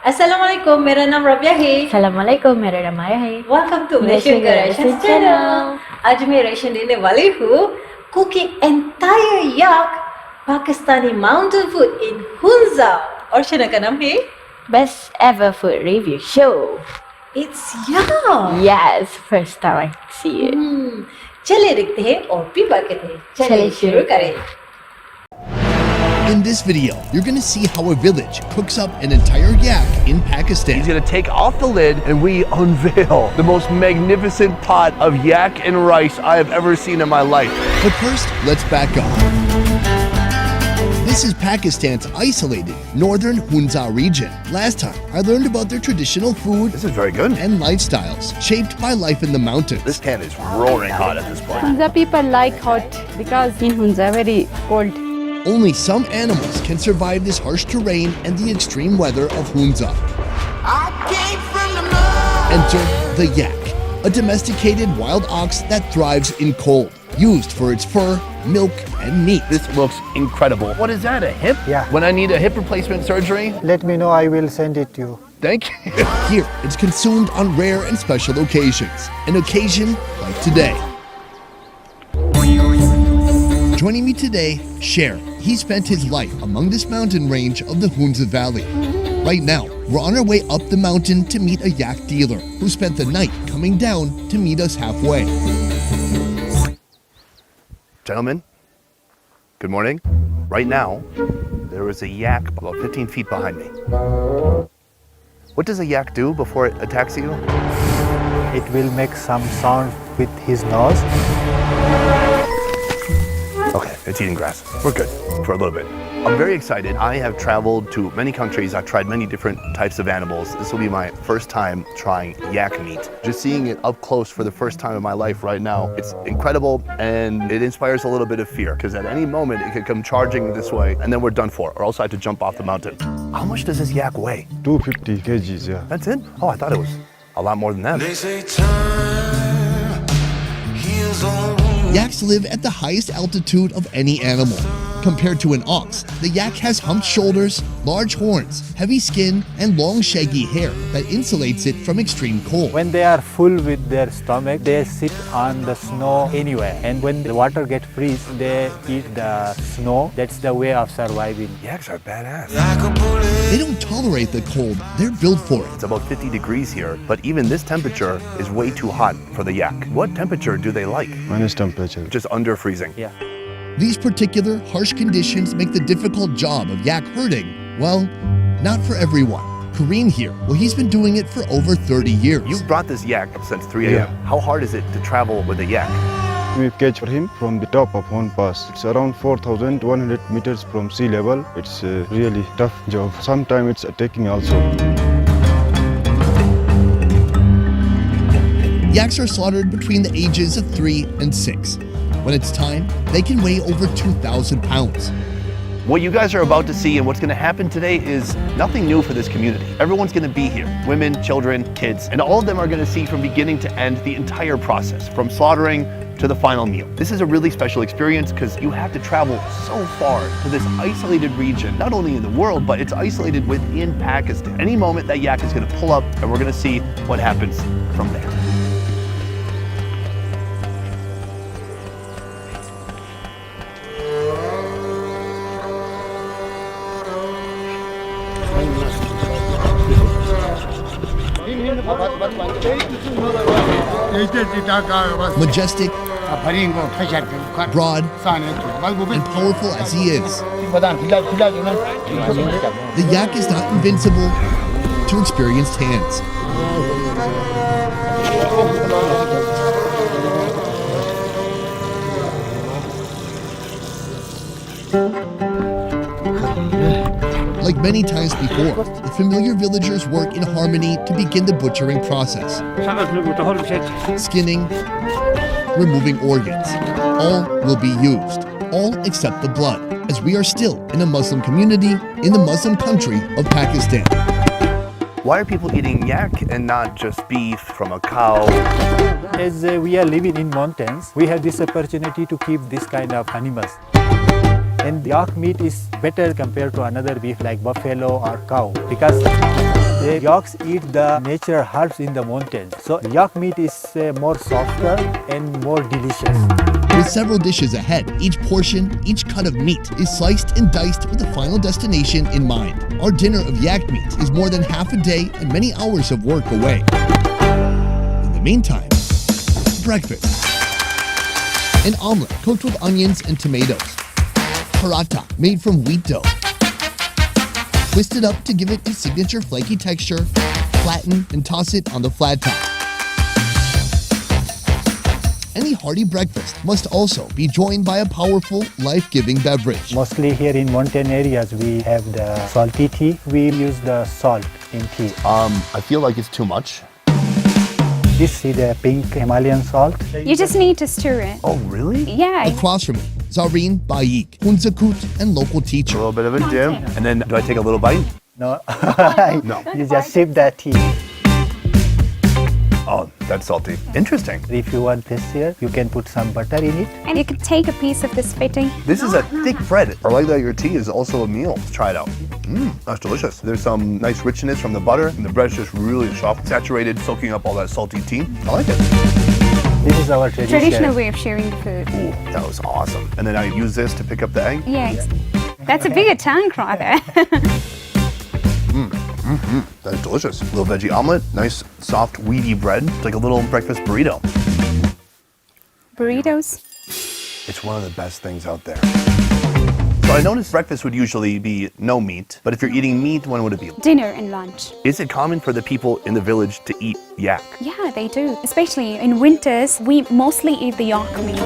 Assalamualaikum, मेरा नाम रबिया है। Assalamualaikum, मेरा नाम आया है। Welcome to Malaysian Generation Channel. आज मैं रेशन देने वाली हूँ cooking entire yak Pakistani mountain food in Hunza. और शना का नाम है Best ever food review show. It's yum. Yes, first time I see it. चले देखते हैं और भी बात हैं। चले शुरू करें। In this video, you're going to see how a village cooks up an entire yak in Pakistan. He's going to take off the lid and we unveil the most magnificent pot of yak and rice I have ever seen in my life. But first, let's back up. This is Pakistan's isolated northern Hunza region. Last time, I learned about their traditional food This is very good. and lifestyles shaped by life in the mountains. This pan is roaring hot at this point. Hunza people like hot because in Hunza very cold. Only some animals can survive this harsh terrain and the extreme weather of Hunza. Enter the yak, a domesticated wild ox that thrives in cold, used for its fur, milk, and meat. This looks incredible. What is that, a hip? Yeah. When I need a hip replacement surgery? Let me know, I will send it to you. Thank you. Here, it's consumed on rare and special occasions, an occasion like today. Joining me today, Cher. He spent his life among this mountain range of the Hunza Valley. Right now, we're on our way up the mountain to meet a yak dealer who spent the night coming down to meet us halfway. Gentlemen, good morning. Right now, there is a yak about 15 feet behind me. What does a yak do before it attacks you? It will make some sound with his nose. Okay, it's eating grass. We're good for a little bit. I'm very excited. I have traveled to many countries. I've tried many different types of animals. This will be my first time trying yak meat. Just seeing it up close for the first time in my life right now, it's incredible and it inspires a little bit of fear because at any moment it could come charging this way and then we're done for, or else I have to jump off the mountain. How much does this yak weigh? 250 kgs, yeah. That's it? Oh, I thought it was a lot more than that. They say time heals all wounds. Yaks live at the highest altitude of any animal. Compared to an ox, the yak has humped shoulders, large horns, heavy skin, and long shaggy hair that insulates it from extreme cold. When they are full with their stomach, they sit on the snow anywhere. And when the water gets freeze, they eat the snow. That's the way of surviving. Yaks are badass. Like a bullet. They don't tolerate the cold, they're built for it. It's about 50 degrees here, but even this temperature is way too hot for the yak. What temperature do they like? Minus temperature. Just under freezing. Yeah. These particular harsh conditions make the difficult job of yak herding, well, not for everyone. Kareem here, well, he's been doing it for over 30 years. You've brought this yak up since 3 a.m. Yeah. How hard is it to travel with a yak? We catch for him from the top of Hon Pass. It's around 4,100 meters from sea level. It's a really tough job. Sometimes it's attacking also. Yaks are slaughtered between the ages of 3 and 6. When it's time, they can weigh over 2,000 pounds. What you guys are about to see and what's going to happen today is nothing new for this community. Everyone's going to be here. Women, children, kids, and all of them are going to see from beginning to end the entire process, from slaughtering to the final meal. This is a really special experience because you have to travel so far to this isolated region, not only in the world, but it's isolated within Pakistan. Any moment that yak is going to pull up and we're going to see what happens from there. Majestic, broad, and powerful as he is, the yak is not invincible to experienced hands. Like many times before, the familiar villagers work in harmony to begin the butchering process. Skinning, removing organs, all will be used, all except the blood, as we are still in a Muslim community in the Muslim country of Pakistan. Why are people eating yak and not just beef from a cow? As we are living in mountains, we have this opportunity to keep this kind of animals. And yak meat is better compared to another beef like buffalo or cow because The yaks eat the natural herbs in the mountains. So yak meat is more softer and more delicious. With several dishes ahead, each portion, each cut of meat is sliced and diced with the final destination in mind. Our dinner of yak meat is more than half a day and many hours of work away. In the meantime, breakfast. An omelet cooked with onions and tomatoes. Paratha made from wheat dough. Twist it up to give it its signature flaky texture, flatten and toss it on the flat top. Any hearty breakfast must also be joined by a powerful, life-giving beverage. Mostly here in mountain areas, we have the salty tea. We use the salt in tea. I feel like it's too much. This is the pink Himalayan salt. You just need to stir it. Oh, really? Yeah. Across from me, Zareen Bayik, Hunzakut, and local A teacher. little bit of a dim. And then do I take a little bite? No, No. you just sip the tea. Oh, that's salty. Interesting. If you want this here, you can put some butter in it. And you could take a piece of this fitting. This is a thick bread. I like that your tea is also a meal. Let's try it out. That's delicious. There's some nice richness from the butter, and the bread's just really soft, saturated, soaking up all that salty tea. I like it. This is our Traditional way of sharing the food. Ooh, that was awesome. And then I use this to pick up the egg. Yeah. That's a bigger tank rather. That's delicious. Little veggie omelet, nice soft wheaty bread. It's like a little breakfast burrito. Burritos. It's one of the best things out there. So I noticed breakfast would usually be no meat, but if you're eating meat, when would it be? Dinner and lunch. Is it common for the people in the village to eat yak? Yeah, they do. Especially in winters, we mostly eat the yak meat.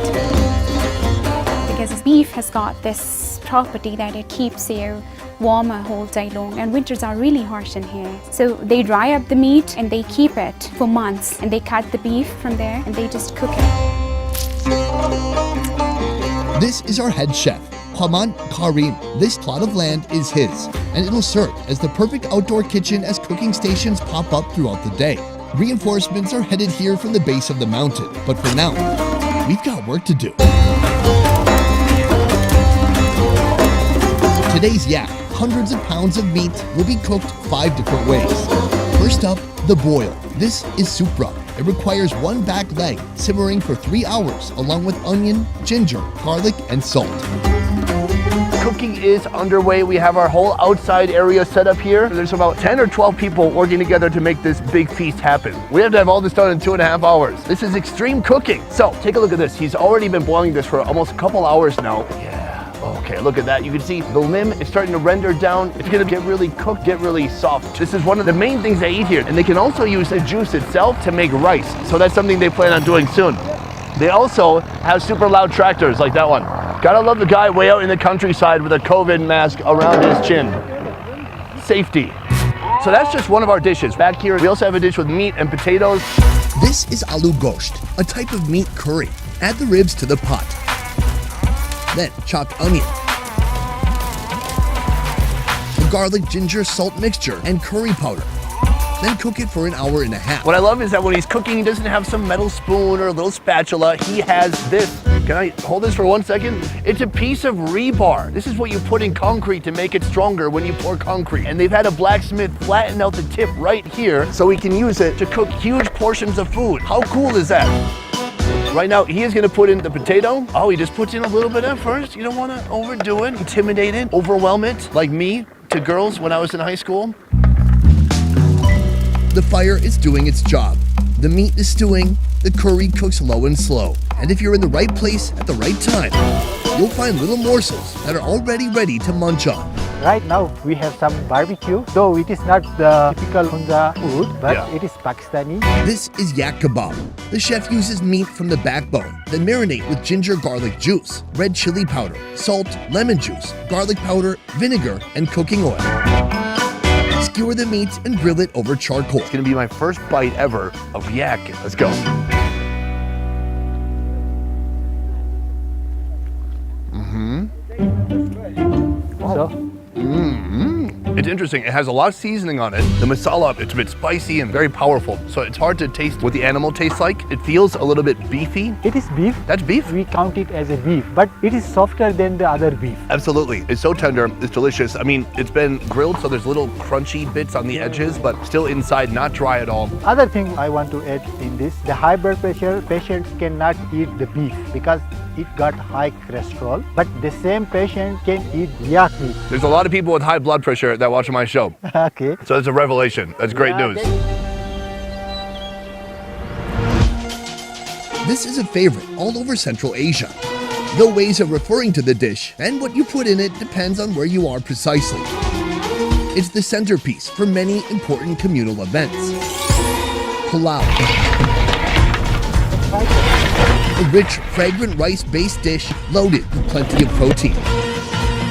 Because beef has got this property that it keeps you warmer whole day long, and winters are really harsh in here. So they dry up the meat and they keep it for months, and they cut the beef from there and they just cook it. This is our head chef, Haman Karim. This plot of land is his, and it'll serve as the perfect outdoor kitchen as cooking stations pop up throughout the day. Reinforcements are headed here from the base of the mountain, but for now, we've got work to do. Today's yak, hundreds of pounds of meat, will be cooked 5 different ways. First up, the boil. This is supra. It requires one back leg simmering for 3 hours along with onion, ginger, garlic, and salt. Cooking is underway. We have our whole outside area set up here. There's about 10 or 12 people working together to make this big feast happen. We have to have all this done in 2.5 hours. This is extreme cooking. So take a look at this. He's already been boiling this for almost a couple hours now. Yeah. Okay, look at that. You can see the limb is starting to render down. It's gonna get really cooked, get really soft. This is one of the main things they eat here. And they can also use the juice itself to make rice. So that's something they plan on doing soon. They also have super loud tractors like that one. Gotta love the guy way out in the countryside with a COVID mask around his chin. Safety. So that's just one of our dishes. Back here, we also have a dish with meat and potatoes. This is aloo gosht, a type of meat curry. Add the ribs to the pot. Then chopped onion, the garlic, ginger, salt mixture, and curry powder. Then cook it for 1.5 hours. What I love is that when he's cooking, he doesn't have some metal spoon or a little spatula. He has this. Can I hold this for 1 second? It's a piece of rebar. This is what you put in concrete to make it stronger when you pour concrete. And they've had a blacksmith flatten out the tip right here so he can use it to cook huge portions of food. How cool is that? Right now, he is gonna put in the potato. Oh, he just puts in a little bit at first. You don't wanna overdo it, intimidate it, overwhelm it, like me to girls when I was in high school. The fire is doing its job. The meat is stewing, the curry cooks low and slow. And if you're in the right place at the right time, you'll find little morsels that are already ready to munch on. Right now we have some barbecue, though it is not the typical Hunza food, but Yeah. it is Pakistani. This is yak kebab. The chef uses meat from the backbone, then marinate with ginger garlic juice, red chili powder, salt, lemon juice, garlic powder, vinegar, and cooking oil. Skewer the meat and grill it over charcoal. It's gonna be my first bite ever of yak. Let's go. So It's interesting. It has a lot of seasoning on it. The masala, it's a bit spicy and very powerful. So it's hard to taste what the animal tastes like. It feels a little bit beefy. It is beef. That's beef? We count it as a beef, but it is softer than the other beef. Absolutely. It's so tender. It's delicious. I mean, it's been grilled, so there's little crunchy bits on the edges, but still inside, not dry at all. Other thing I want to add in this, the high blood pressure patients cannot eat the beef because it got high cholesterol, but the same patient can eat yak meat. There's a lot of people with high blood pressure that watch my show. Okay. So it's a revelation. That's great news. This is a favorite all over Central Asia. The ways of referring to the dish and what you put in it depends on where you are precisely. It's the centerpiece for many important communal events. Pulao. A rich, fragrant rice-based dish loaded with plenty of protein.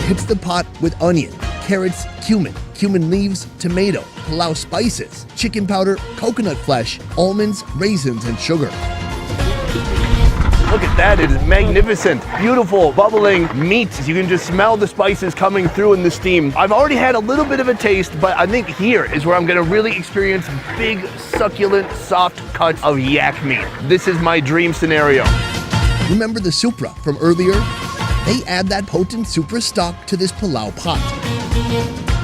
Hits the pot with onion, carrots, cumin leaves, tomato, pulao spices, chicken powder, coconut flesh, almonds, raisins, and sugar. Look at that, it is magnificent. Beautiful, bubbling meat. You can just smell the spices coming through in the steam. I've already had a little bit of a taste, but I think here is where I'm gonna really experience big, succulent, soft cuts of yak meat. This is my dream scenario. Remember the supra from earlier? They add that potent supra stock to this pulao pot.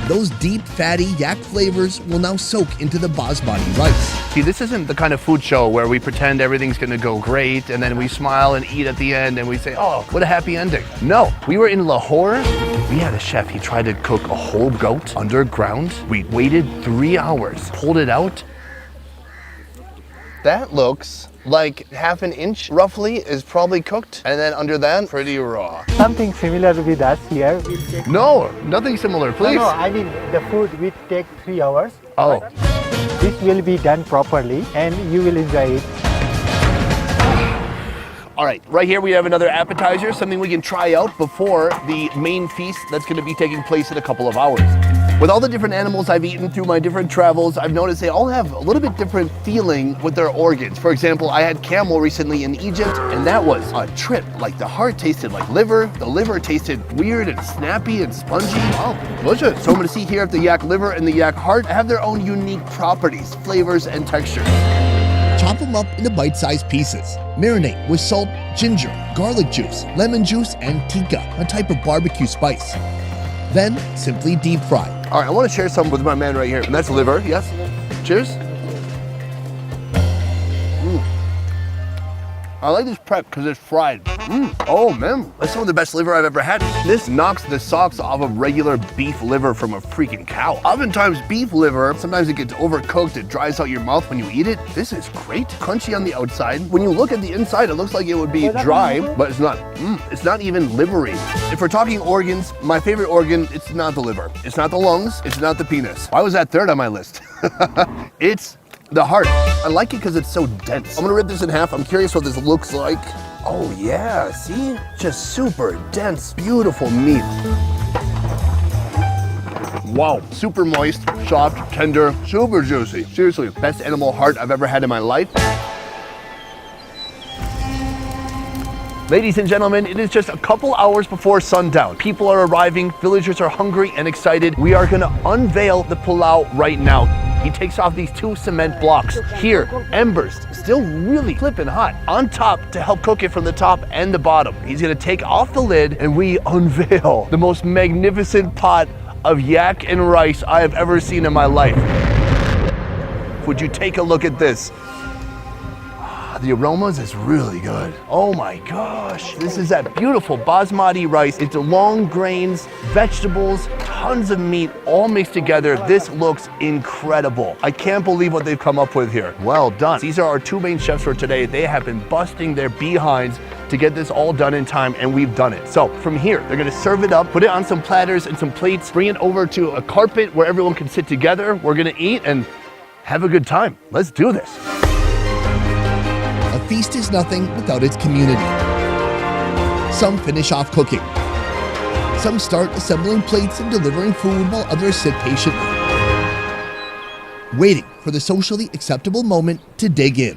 Those deep, fatty yak flavors will now soak into the basmati rice. See, this isn't the kind of food show where we pretend everything's gonna go great and then we smile and eat at the end and we say, oh, what a happy ending. No, we were in Lahore. We had a chef, he tried to cook a whole goat underground. We waited 3 hours, pulled it out. That looks like half an inch roughly is probably cooked, and then under that, pretty raw. Something similar with us here. No, nothing similar, please. No, I mean the food will take 3 hours. Oh. This will be done properly and you will enjoy it. All right, right here we have another appetizer, something we can try out before the main feast that's gonna be taking place in a couple of hours. With all the different animals I've eaten through my different travels, I've noticed they all have a little bit different feeling with their organs. For example, I had camel recently in Egypt, and that was a trip. Like the heart tasted like liver, the liver tasted weird and snappy and spongy. Oh, delicious. So I'm gonna see here if the yak liver and the yak heart have their own unique properties, flavors, and textures. Chop them up into bite-sized pieces. Marinate with salt, ginger, garlic juice, lemon juice, and tikka, a type of barbecue spice. Then simply deep fry. All right, I want to share some with my man right here, and that's liver, yes? Cheers. I like this prep because it's fried. Oh man, that's some of the best liver I've ever had. This knocks the socks off of regular beef liver from a freaking cow. Oftentimes beef liver, sometimes it gets overcooked, it dries out your mouth when you eat it. This is great, crunchy on the outside. When you look at the inside, it looks like it would be dry, but it's not. It's not even livery. If we're talking organs, my favorite organ, it's not the liver. It's not the lungs, it's not the penis. Why was that third on my list? It's the heart. I like it because it's so dense. I'm gonna rip this in half. I'm curious what this looks like. Oh yeah, see? Just super dense, beautiful meat. Wow, super moist, soft, tender, super juicy. Seriously, best animal heart I've ever had in my life. Ladies and gentlemen, it is just a couple hours before sundown. People are arriving, villagers are hungry and excited. We are gonna unveil the pulao right now. He takes off these 2 cement blocks. Here, embers, still really flipping hot, on top to help cook it from the top and the bottom. He's gonna take off the lid and we unveil the most magnificent pot of yak and rice I have ever seen in my life. Would you take a look at this? The aromas is really good. Oh my gosh. This is that beautiful basmati rice. It's long grains, vegetables, tons of meat, all mixed together. This looks incredible. I can't believe what they've come up with here. Well done. These are our 2 main chefs for today. They have been busting their behinds to get this all done in time, and we've done it. So from here, they're gonna serve it up, put it on some platters and some plates, bring it over to a carpet where everyone can sit together. We're gonna eat and have a good time. Let's do this. A feast is nothing without its community. Some finish off cooking. Some start assembling plates and delivering food while others sit patiently, waiting for the socially acceptable moment to dig in.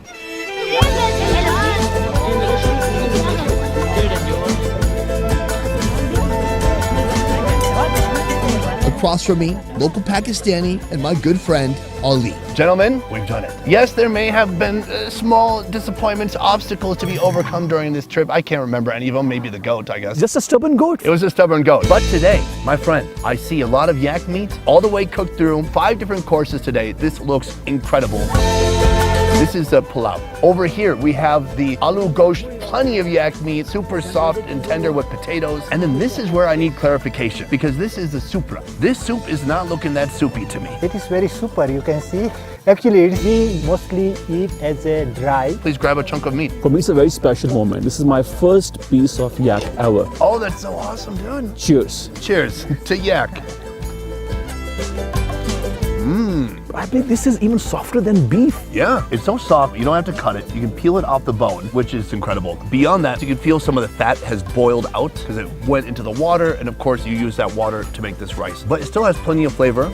A across from me, local Pakistani, and my good friend, Ali. Gentlemen, we've done it. Yes, there may have been small disappointments, obstacles to be overcome during this trip. I can't remember any of them, maybe the goat, I guess. Just a stubborn goat. It was a stubborn goat. But today, my friend, I see a lot of yak meat, all the way cooked through, 5 different courses today. This looks incredible. This is a pulao. Over here, we have the aloo gosht, plenty of yak meat, super soft and tender with potatoes. And then this is where I need clarification, because this is the supra. This soup is not looking that soupy to me. It is very super, you can see. Actually, we mostly eat as a dry. Please grab a chunk of meat. For me, it's a very special moment. This is my first piece of yak ever. Oh, that's so awesome, dude. Cheers. Cheers to yak. I believe this is even softer than beef. Yeah, it's so soft, you don't have to cut it. You can peel it off the bone, which is incredible. Beyond that, you can feel some of the fat has boiled out because it went into the water, and of course you use that water to make this rice. But it still has plenty of flavor.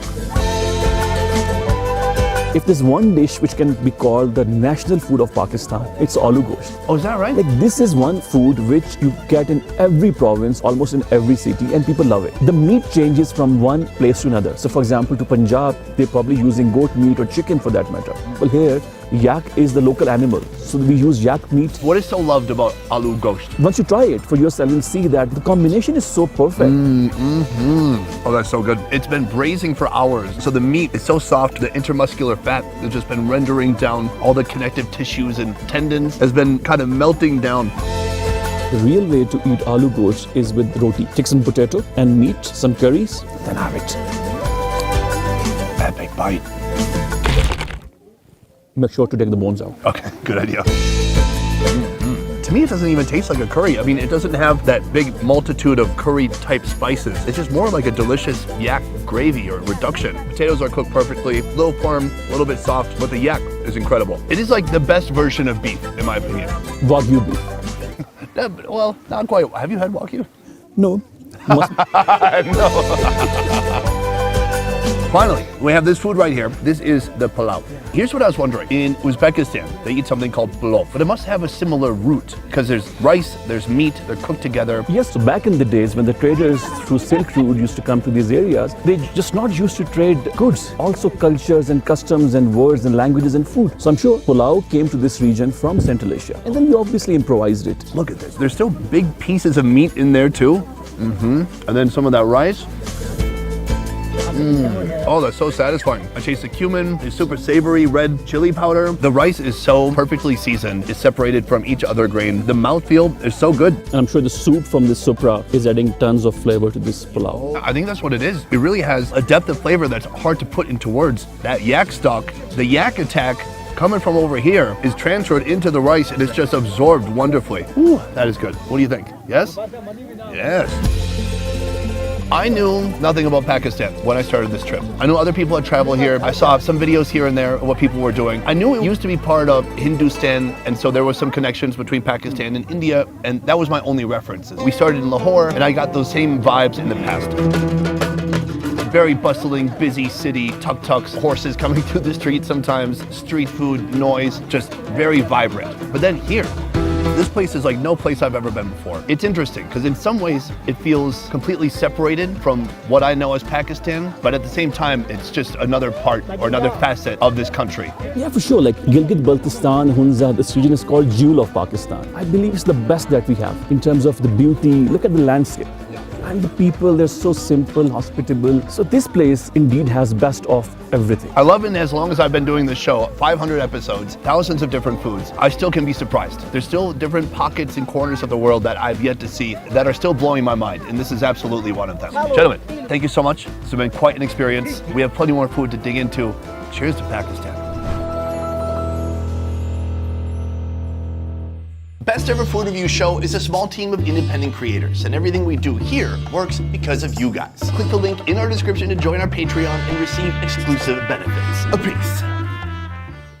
If there's one dish which can be called the national food of Pakistan, it's aloo gosht. Oh, is that right? Like, this is one food which you get in every province, almost in every city, and people love it. The meat changes from one place to another. So for example, to Punjab, they're probably using goat meat or chicken for that matter. Well, here, yak is the local animal. So we use yak meat. What is so loved about aloo gosht? Once you try it for yourself, you'll see that the combination is so perfect. Oh, that's so good. It's been braising for hours. So the meat is so soft, the intermuscular fat has just been rendering down. All the connective tissues and tendons has been kind of melting down. The real way to eat aloo gosht is with roti. Take some potato and meat, some curries, then have it. That big bite. Make sure to take the bones out. Okay, good idea. To me, it doesn't even taste like a curry. I mean, it doesn't have that big multitude of curry type spices. It's just more like a delicious yak gravy or reduction. Potatoes are cooked perfectly, a little firm, a little bit soft, but the yak is incredible. It is like the best version of beef, in my opinion. Wagyu beef. Well, not quite. Have you had Wagyu? No. No. Finally, we have this food right here. This is the pulao. Here's what I was wondering. In Uzbekistan, they eat something called plov, but it must have a similar root because there's rice, there's meat, they're cooked together. Yes, so back in the days when the traders through Silk Road used to come to these areas, they just not used to trade goods, also cultures and customs and words and languages and food. So I'm sure pulao came to this region from Central Asia. And then we obviously improvised it. Look at this. There's still big pieces of meat in there too. And then some of that rice. Oh, that's so satisfying. I taste the cumin, the super savory red chili powder. The rice is so perfectly seasoned. It's separated from each other grain. The mouthfeel is so good. And I'm sure the soup from this supra is adding tons of flavor to this pulao. I think that's what it is. It really has a depth of flavor that's hard to put into words. That yak stock, the yak attack coming from over here is transferred into the rice and it's just absorbed wonderfully. Ooh, that is good. What do you think? Yes? Yes. I knew nothing about Pakistan when I started this trip. I knew other people had traveled here. I saw some videos here and there of what people were doing. I knew it used to be part of Hindustan, and so there was some connections between Pakistan and India, and that was my only references. We started in Lahore, and I got those same vibes in the past. Very bustling, busy city, tuk-tuks, horses coming through the street sometimes, street food, noise, just very vibrant. But then here, this place is like no place I've ever been before. It's interesting because in some ways it feels completely separated from what I know as Pakistan, but at the same time it's just another part or another facet of this country. Yeah, for sure. Like Gilgit-Baltistan, Hunza, this region is called Jewel of Pakistan. I believe it's the best that we have in terms of the beauty. Look at the landscape. And the people, they're so simple, hospitable. So this place indeed has best of everything. I love it as long as I've been doing this show, 500 episodes, thousands of different foods, I still can be surprised. There's still different pockets and corners of the world that I've yet to see that are still blowing my mind, and this is absolutely one of them. Gentlemen, thank you so much. This has been quite an experience. We have plenty more food to dig into. Cheers to Pakistan. Best Ever Food Review Show is a small team of independent creators, and everything we do here works because of you guys. Click the link in our description to join our Patreon and receive exclusive benefits. A peace.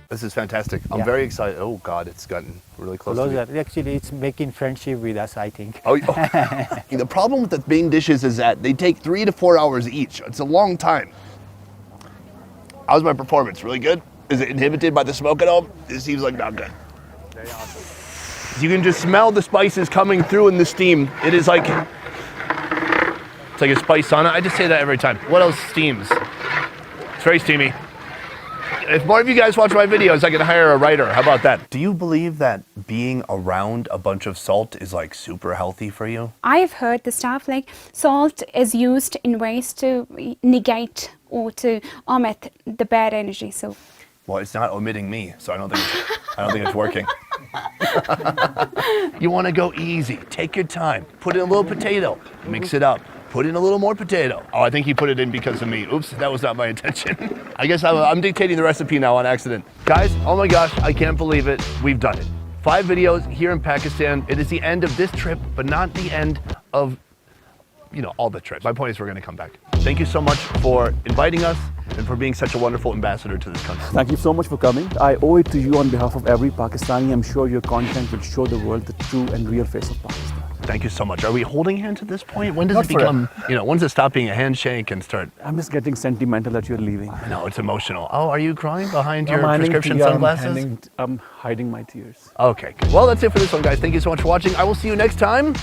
This is fantastic. I'm very excited. Oh God, it's gotten really close to me. Actually, it's making friendship with us, I think. Oh. The problem with the main dishes is that they take 3 to 4 hours each. It's a long time. How's my performance? Really good? Is it inhibited by the smoke at all? It seems like not good. You can just smell the spices coming through in the steam. It is like It's like a spice sauna. I just say that every time. What else steams? It's very steamy. If more of you guys watch my videos, I can hire a writer. How about that? Do you believe that being around a bunch of salt is like super healthy for you? I've heard the stuff like salt is used in ways to negate or to omit the bad energy. So, Well, it's not omitting me, so I don't think it's working. You want to go easy. Take your time. Put in a little potato. Mix it up. Put in a little more potato. Oh, I think he put it in because of me. Oops, that was not my intention. I guess I'm dictating the recipe now on accident. Guys, oh my gosh, I can't believe it. We've done it. 5 videos here in Pakistan. It is the end of this trip, but not the end of, all the trips. My point is we're going to come back. Thank you so much for inviting us and for being such a wonderful ambassador to this country. Thank you so much for coming. I owe it to you on behalf of every Pakistani. I'm sure your content will show the world the true and real face of Pakistan. Thank you so much. Are we holding hands at this point? When does Not it become, when does it stop being a handshake and start? I'm just getting sentimental that you're leaving. No, it's emotional. Oh, are you crying behind your prescription sunglasses? I'm hiding my tears. Okay, good. Well, that's it for this one, guys. Thank you so much for watching. I will see you next time.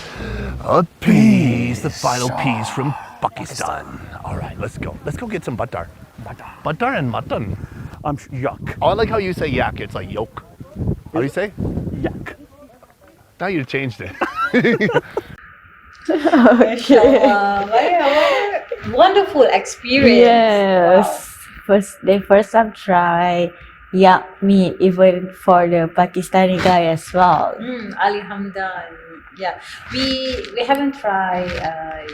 Peace, the final piece from Pakistan. All right, let's go. Let's go get some butter. Butter and mutton. Yuck. Oh, I like how you say yak. It's like yolk. How do you say? Yuck. Now you changed it. Mashallah. What a wonderful experience. Yes. First time try yak meat even for the Pakistani guy as well. Ali Hamdan. Yeah. We haven't tried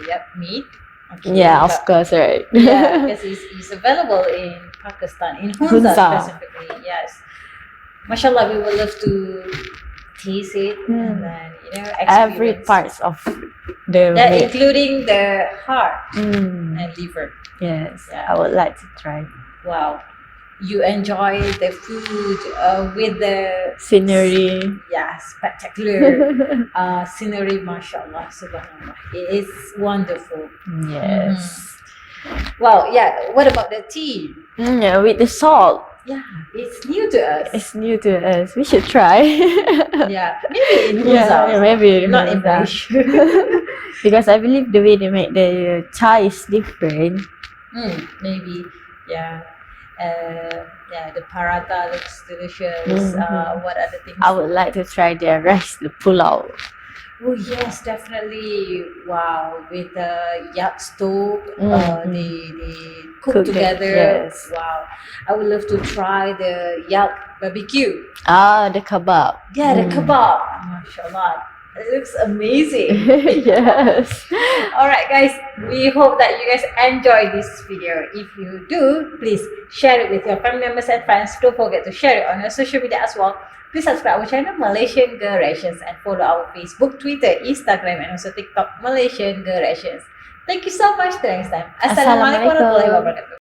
yak meat. Okay, Yeah, of course, right. Yeah, because it's available in Pakistan, in Hunza specifically. Yes. Mashallah, we would love to taste it and then Every experience. parts of the Yeah, meat. including the heart and liver. Yes, Yeah. I would like to try. Wow, you enjoy the food with the Scenery. spectacular scenery. Mashallah, subhanallah, it is wonderful. Yes. Wow, yeah. What about the tea? Yeah, with the salt. Yeah, it's new to us. It's new to us. We should try. Yeah, maybe in Hunza. Yeah, maybe not in Hunza. Malaysia. Because I believe the way they make the chai is different. Maybe, yeah. The paratha looks delicious. What other things? I would like to try their rice, the pulao. Oh yes, definitely. Wow, with the yak stove, they cook Cook it, together. yes. Wow, I would love to try the yak barbecue. Ah, the kebab. Yeah, the kebab. Mashallah, it looks amazing. Yes. All right, guys. We hope that you guys enjoyed this video. If you do, please share it with your family members and friends. Don't forget to share it on your social media as well. Please subscribe our channel Malaysian Girl Rations and follow our Facebook, Twitter, Instagram, and also TikTok Malaysian Girl Rations. Thank you so much. Till next time. Assalamualaikum warahmatullahi wabarakatuh.